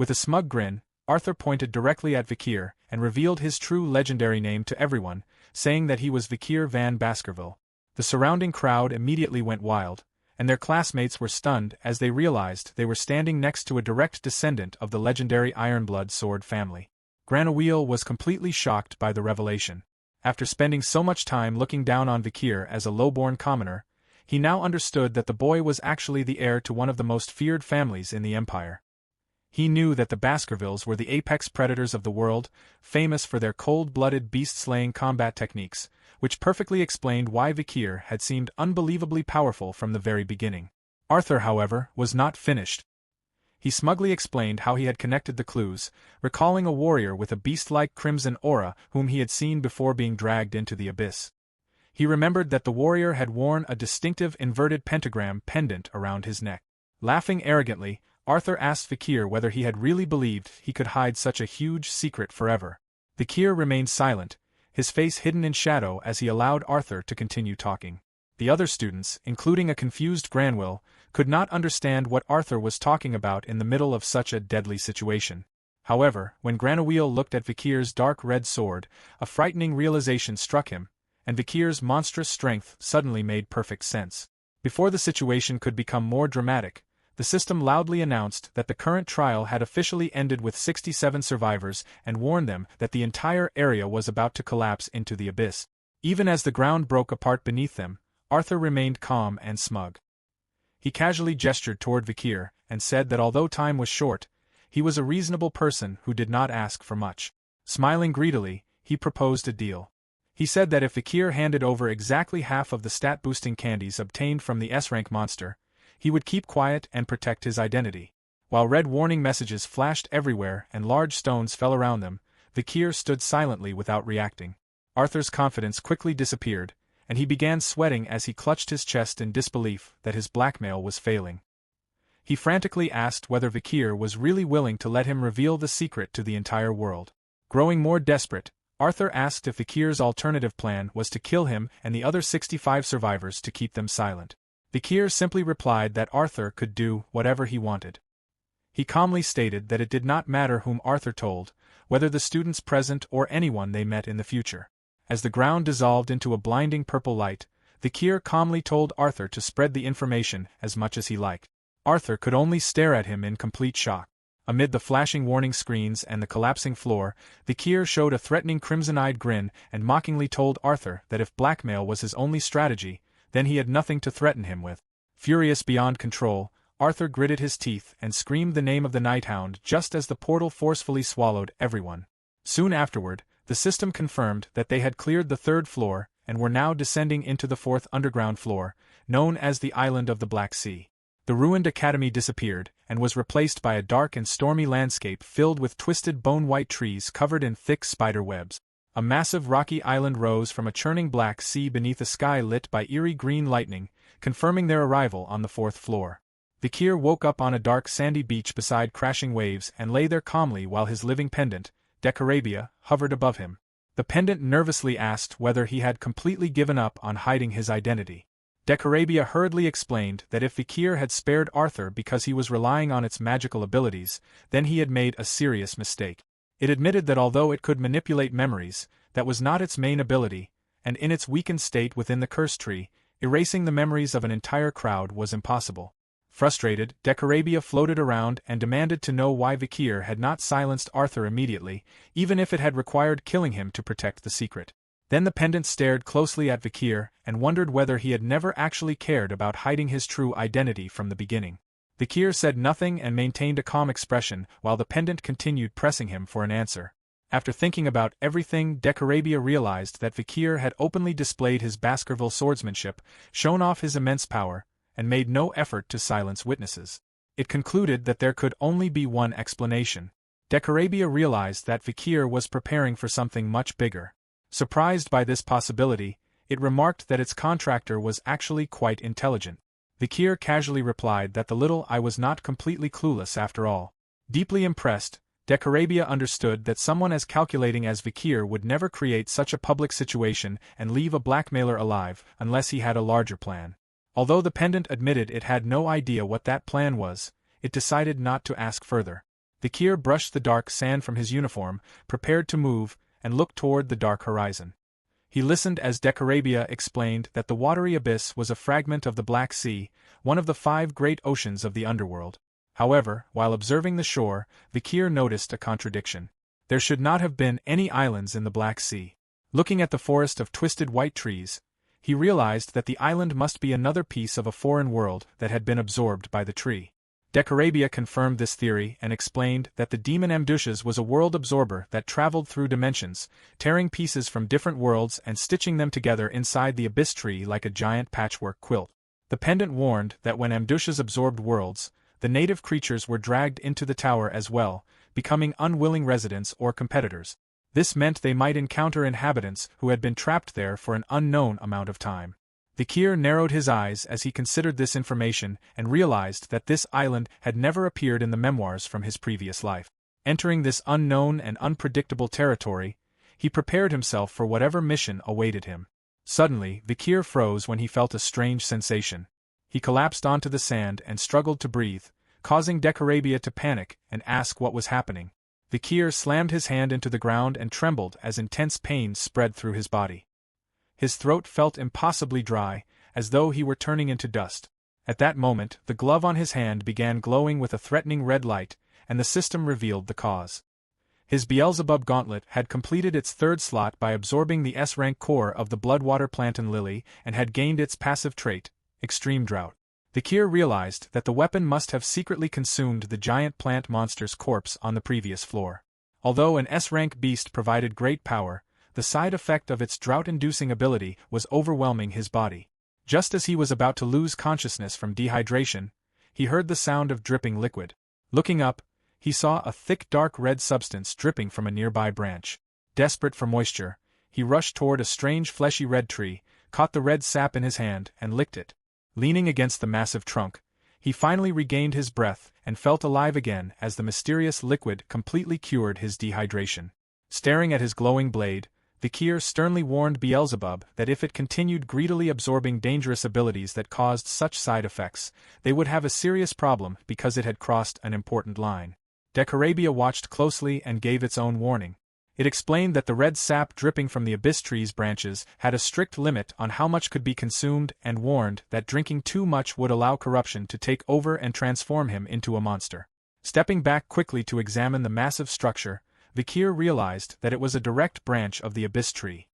With a smug grin, Arthur pointed directly at Vikir and revealed his true legendary name to everyone, saying that he was Vikir van Baskerville. The surrounding crowd immediately went wild, and their classmates were stunned as they realized they were standing next to a direct descendant of the legendary Ironblood sword family. Granaweel was completely shocked by the revelation. After spending so much time looking down on Vikir as a low-born commoner, he now understood that the boy was actually the heir to one of the most feared families in the Empire. He knew that the Baskervilles were the apex predators of the world, famous for their cold-blooded beast-slaying combat techniques, which perfectly explained why Vikir had seemed unbelievably powerful from the very beginning. Arthur, however, was not finished. He smugly explained how he had connected the clues, recalling a warrior with a beast-like crimson aura whom he had seen before being dragged into the abyss. He remembered that the warrior had worn a distinctive inverted pentagram pendant around his neck. Laughing arrogantly, Arthur asked Vikir whether he had really believed he could hide such a huge secret forever. Vikir remained silent, his face hidden in shadow as he allowed Arthur to continue talking. The other students, including a confused Granaweel, could not understand what Arthur was talking about in the middle of such a deadly situation. However, when Granaweel looked at Vikir's dark red sword, a frightening realization struck him, and Vikir's monstrous strength suddenly made perfect sense. Before the situation could become more dramatic, the system loudly announced that the current trial had officially ended with 67 survivors and warned them that the entire area was about to collapse into the abyss. Even as the ground broke apart beneath them, Arthur remained calm and smug. He casually gestured toward Vikir and said that although time was short, he was a reasonable person who did not ask for much. Smiling greedily, he proposed a deal. He said that if Vikir handed over exactly half of the stat-boosting candies obtained from the S-rank monster, he would keep quiet and protect his identity. While red warning messages flashed everywhere and large stones fell around them, Vikir stood silently without reacting. Arthur's confidence quickly disappeared, and he began sweating as he clutched his chest in disbelief that his blackmail was failing. He frantically asked whether Vikir was really willing to let him reveal the secret to the entire world. Growing more desperate, Arthur asked if Vikir's alternative plan was to kill him and the other 65 survivors to keep them silent. Vikir simply replied that Arthur could do whatever he wanted. He calmly stated that it did not matter whom Arthur told, whether the students present or anyone they met in the future. As the ground dissolved into a blinding purple light, Vikir calmly told Arthur to spread the information as much as he liked. Arthur could only stare at him in complete shock. Amid the flashing warning screens and the collapsing floor, Vikir showed a threatening crimson-eyed grin and mockingly told Arthur that if blackmail was his only strategy, then he had nothing to threaten him with. Furious beyond control, Arthur gritted his teeth and screamed the name of the Nighthound just as the portal forcefully swallowed everyone. Soon afterward, the system confirmed that they had cleared the 3rd floor and were now descending into the 4th underground floor, known as the Island of the Black Sea. The ruined academy disappeared and was replaced by a dark and stormy landscape filled with twisted bone-white trees covered in thick spider webs. A massive rocky island rose from a churning black sea beneath a sky lit by eerie green lightning, confirming their arrival on the 4th floor. Vikir woke up on a dark sandy beach beside crashing waves and lay there calmly while his living pendant, Decorabia, hovered above him. The pendant nervously asked whether he had completely given up on hiding his identity. Decorabia hurriedly explained that if Vikir had spared Arthur because he was relying on its magical abilities, then he had made a serious mistake. It admitted that although it could manipulate memories, that was not its main ability, and in its weakened state within the curse tree, erasing the memories of an entire crowd was impossible. Frustrated, Decorabia floated around and demanded to know why Vikir had not silenced Arthur immediately, even if it had required killing him to protect the secret. Then the pendant stared closely at Vikir and wondered whether he had never actually cared about hiding his true identity from the beginning. Vikir said nothing and maintained a calm expression while the pendant continued pressing him for an answer. After thinking about everything, Decorabia realized that Vikir had openly displayed his Baskerville swordsmanship, shown off his immense power, and made no effort to silence witnesses. It concluded that there could only be one explanation. Decorabia realized that Vikir was preparing for something much bigger. Surprised by this possibility, it remarked that its contractor was actually quite intelligent. Vikir casually replied that the little eye was not completely clueless after all. Deeply impressed, Decorabia understood that someone as calculating as Vikir would never create such a public situation and leave a blackmailer alive unless he had a larger plan. Although the pendant admitted it had no idea what that plan was, it decided not to ask further. Vikir brushed the dark sand from his uniform, prepared to move, and looked toward the dark horizon. He listened as Decarabia explained that the watery abyss was a fragment of the Black Sea, one of the 5 great oceans of the underworld. However, while observing the shore, Vikir noticed a contradiction. There should not have been any islands in the Black Sea. Looking at the forest of twisted white trees, he realized that the island must be another piece of a foreign world that had been absorbed by the tree. Decarabia confirmed this theory and explained that the demon Amdushas was a world absorber that traveled through dimensions, tearing pieces from different worlds and stitching them together inside the abyss tree like a giant patchwork quilt. The pendant warned that when Amdushas absorbed worlds, the native creatures were dragged into the tower as well, becoming unwilling residents or competitors. This meant they might encounter inhabitants who had been trapped there for an unknown amount of time. Vikir narrowed his eyes as he considered this information and realized that this island had never appeared in the memoirs from his previous life. Entering this unknown and unpredictable territory, he prepared himself for whatever mission awaited him. Suddenly, Vikir froze when he felt a strange sensation. He collapsed onto the sand and struggled to breathe, causing Decarabia to panic and ask what was happening. Vikir slammed his hand into the ground and trembled as intense pain spread through his body. His throat felt impossibly dry, as though he were turning into dust. At that moment, the glove on his hand began glowing with a threatening red light, and the system revealed the cause. His Beelzebub gauntlet had completed its 3rd slot by absorbing the S-rank core of the Bloodwater Plantain Lily and had gained its passive trait, Extreme Drought. Vikir realized that the weapon must have secretly consumed the giant plant monster's corpse on the previous floor. Although an S-rank beast provided great power, the side effect of its drought-inducing ability was overwhelming his body. Just as he was about to lose consciousness from dehydration, he heard the sound of dripping liquid. Looking up, he saw a thick dark red substance dripping from a nearby branch. Desperate for moisture, he rushed toward a strange fleshy red tree, caught the red sap in his hand and licked it. Leaning against the massive trunk, he finally regained his breath and felt alive again as the mysterious liquid completely cured his dehydration. Staring at his glowing blade, Vikir sternly warned Beelzebub that if it continued greedily absorbing dangerous abilities that caused such side effects, they would have a serious problem because it had crossed an important line. Decarabia watched closely and gave its own warning. It explained that the red sap dripping from the abyss tree's branches had a strict limit on how much could be consumed and warned that drinking too much would allow corruption to take over and transform him into a monster. Stepping back quickly to examine the massive structure, Vikir realized that it was a direct branch of the abyss tree.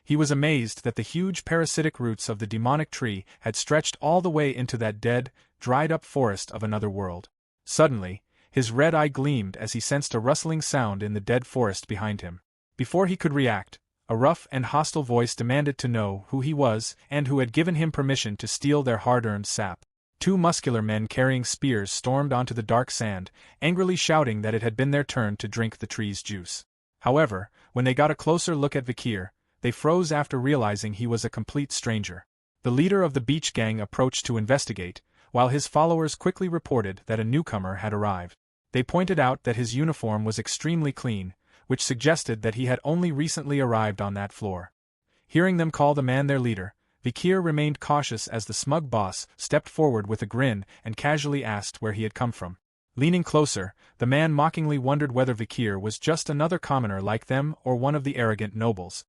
He was amazed that the huge parasitic roots of the demonic tree had stretched all the way into that dead, dried-up forest of another world. Suddenly, his red eye gleamed as he sensed a rustling sound in the dead forest behind him. Before he could react, a rough and hostile voice demanded to know who he was and who had given him permission to steal their hard-earned sap. 2 muscular men carrying spears stormed onto the dark sand, angrily shouting that it had been their turn to drink the tree's juice. However, when they got a closer look at Vikir, they froze after realizing he was a complete stranger. The leader of the beach gang approached to investigate, while his followers quickly reported that a newcomer had arrived. They pointed out that his uniform was extremely clean, which suggested that he had only recently arrived on that floor. Hearing them call the man their leader, Vikir remained cautious as the smug boss stepped forward with a grin and casually asked where he had come from. Leaning closer, the man mockingly wondered whether Vikir was just another commoner like them or one of the arrogant nobles.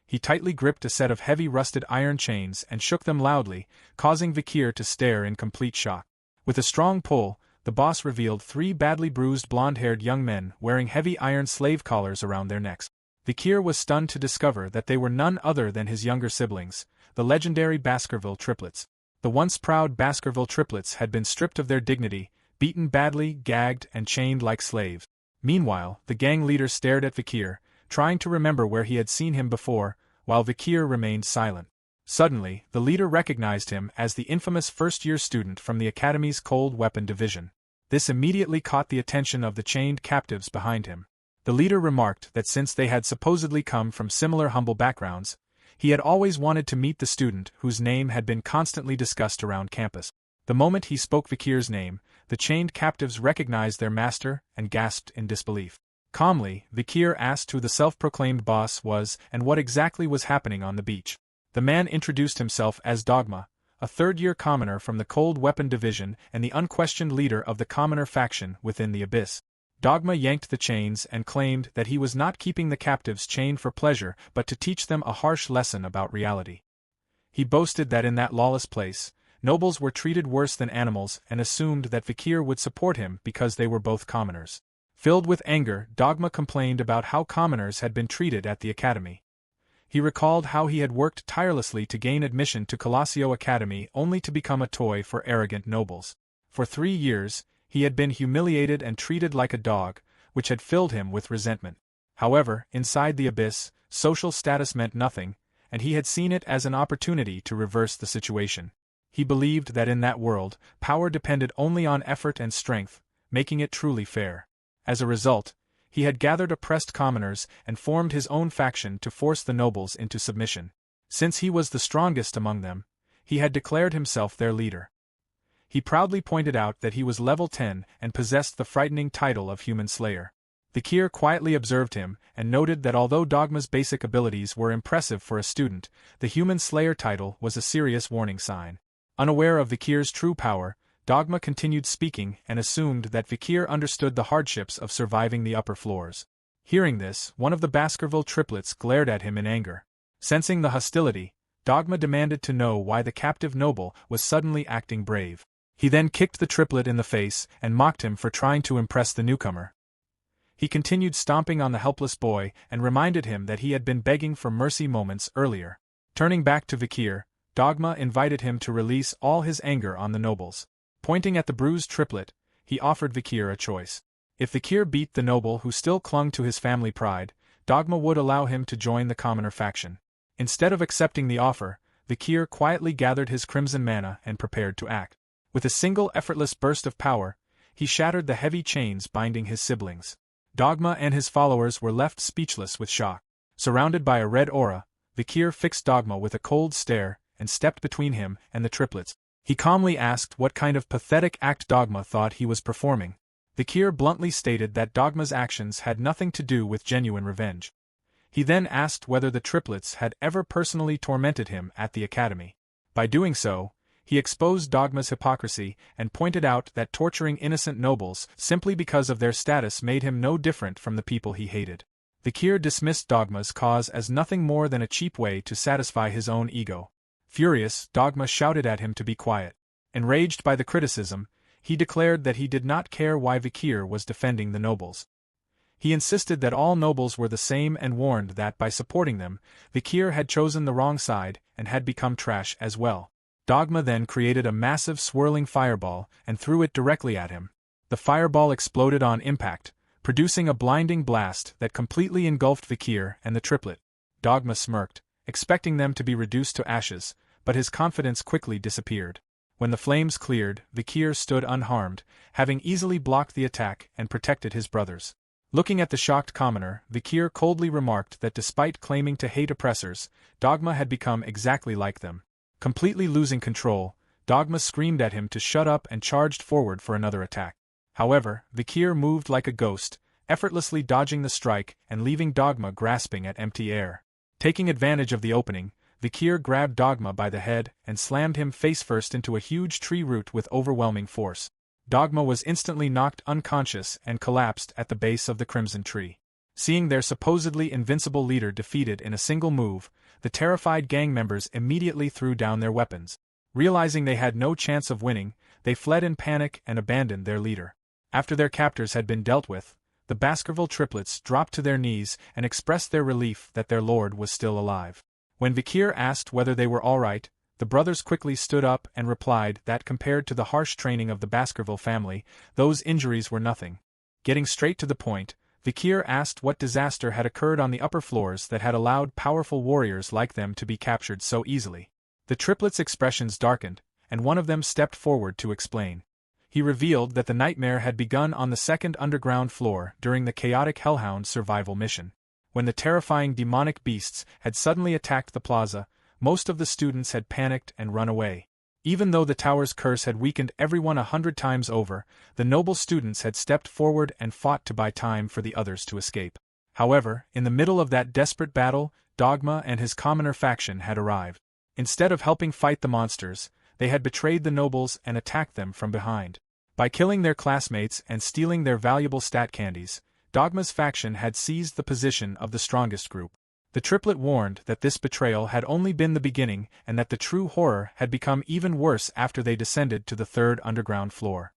He tightly gripped a set of heavy rusted iron chains and shook them loudly, causing Vikir to stare in complete shock. With a strong pull, the boss revealed 3 badly bruised blonde-haired young men wearing heavy iron slave collars around their necks. Vikir was stunned to discover that they were none other than his younger siblings, the legendary Baskerville triplets. The once proud Baskerville triplets had been stripped of their dignity, beaten badly, gagged, and chained like slaves. Meanwhile, the gang leader stared at Vikir, trying to remember where he had seen him before, while Vikir remained silent. Suddenly, the leader recognized him as the infamous first-year student from the Academy's Cold Weapon Division. This immediately caught the attention of the chained captives behind him. The leader remarked that since they had supposedly come from similar humble backgrounds, he had always wanted to meet the student whose name had been constantly discussed around campus. The moment he spoke Vikir's name, the chained captives recognized their master and gasped in disbelief. Calmly, Vikir asked who the self-proclaimed boss was and what exactly was happening on the beach. The man introduced himself as Dogma, a third-year commoner from the Cold Weapon Division and the unquestioned leader of the commoner faction within the Abyss. Dogma yanked the chains and claimed that he was not keeping the captives chained for pleasure but to teach them a harsh lesson about reality. He boasted that in that lawless place, nobles were treated worse than animals and assumed that Vikir would support him because they were both commoners. Filled with anger, Dogma complained about how commoners had been treated at the academy. He recalled how he had worked tirelessly to gain admission to Colosio Academy only to become a toy for arrogant nobles. For 3 years, he had been humiliated and treated like a dog, which had filled him with resentment. However, inside the abyss, social status meant nothing, and he had seen it as an opportunity to reverse the situation. He believed that in that world, power depended only on effort and strength, making it truly fair. As a result, he had gathered oppressed commoners and formed his own faction to force the nobles into submission. Since he was the strongest among them, he had declared himself their leader. He proudly pointed out that he was level 10 and possessed the frightening title of Human Slayer. Vikir quietly observed him and noted that although Dogma's basic abilities were impressive for a student, the Human Slayer title was a serious warning sign. Unaware of Vikir's true power, Dogma continued speaking and assumed that Vikir understood the hardships of surviving the upper floors. Hearing this, one of the Baskerville triplets glared at him in anger. Sensing the hostility, Dogma demanded to know why the captive noble was suddenly acting brave. He then kicked the triplet in the face and mocked him for trying to impress the newcomer. He continued stomping on the helpless boy and reminded him that he had been begging for mercy moments earlier. Turning back to Vikir, Dogma invited him to release all his anger on the nobles. Pointing at the bruised triplet, he offered Vikir a choice. If Vikir beat the noble who still clung to his family pride, Dogma would allow him to join the commoner faction. Instead of accepting the offer, Vikir quietly gathered his crimson mana and prepared to act. With a single effortless burst of power, he shattered the heavy chains binding his siblings. Dogma and his followers were left speechless with shock. Surrounded by a red aura, Vikir fixed Dogma with a cold stare and stepped between him and the triplets. He calmly asked what kind of pathetic act Dogma thought he was performing. Vikir bluntly stated that Dogma's actions had nothing to do with genuine revenge. He then asked whether the triplets had ever personally tormented him at the academy. By doing so, he exposed Dogma's hypocrisy and pointed out that torturing innocent nobles simply because of their status made him no different from the people he hated. Vikir dismissed Dogma's cause as nothing more than a cheap way to satisfy his own ego. Furious, Dogma shouted at him to be quiet. Enraged by the criticism, he declared that he did not care why Vikir was defending the nobles. He insisted that all nobles were the same and warned that by supporting them, Vikir had chosen the wrong side and had become trash as well. Dogma then created a massive swirling fireball and threw it directly at him. The fireball exploded on impact, producing a blinding blast that completely engulfed Vikir and the triplet. Dogma smirked, expecting them to be reduced to ashes, but his confidence quickly disappeared. When the flames cleared, Vikir stood unharmed, having easily blocked the attack and protected his brothers. Looking at the shocked commoner, Vikir coldly remarked that despite claiming to hate oppressors, Dogma had become exactly like them. Completely losing control, Dogma screamed at him to shut up and charged forward for another attack. However, Vikir moved like a ghost, effortlessly dodging the strike and leaving Dogma grasping at empty air. Taking advantage of the opening, Vikir grabbed Dogma by the head and slammed him face-first into a huge tree root with overwhelming force. Dogma was instantly knocked unconscious and collapsed at the base of the crimson tree. Seeing their supposedly invincible leader defeated in a single move, the terrified gang members immediately threw down their weapons. Realizing they had no chance of winning, they fled in panic and abandoned their leader. After their captors had been dealt with, the Baskerville triplets dropped to their knees and expressed their relief that their lord was still alive. When Vikir asked whether they were all right, the brothers quickly stood up and replied that compared to the harsh training of the Baskerville family, those injuries were nothing. Getting straight to the point, Vikir asked what disaster had occurred on the upper floors that had allowed powerful warriors like them to be captured so easily. The triplets' expressions darkened, and one of them stepped forward to explain. He revealed that the nightmare had begun on the second underground floor during the chaotic Hellhound survival mission. When the terrifying demonic beasts had suddenly attacked the plaza, most of the students had panicked and run away. Even though the tower's curse had weakened everyone 100 times over, the noble students had stepped forward and fought to buy time for the others to escape. However, in the middle of that desperate battle, Dogma and his commoner faction had arrived. Instead of helping fight the monsters, they had betrayed the nobles and attacked them from behind. By killing their classmates and stealing their valuable stat candies, Dogma's faction had seized the position of the strongest group. The triplet warned that this betrayal had only been the beginning and that the true horror had become even worse after they descended to the third underground floor.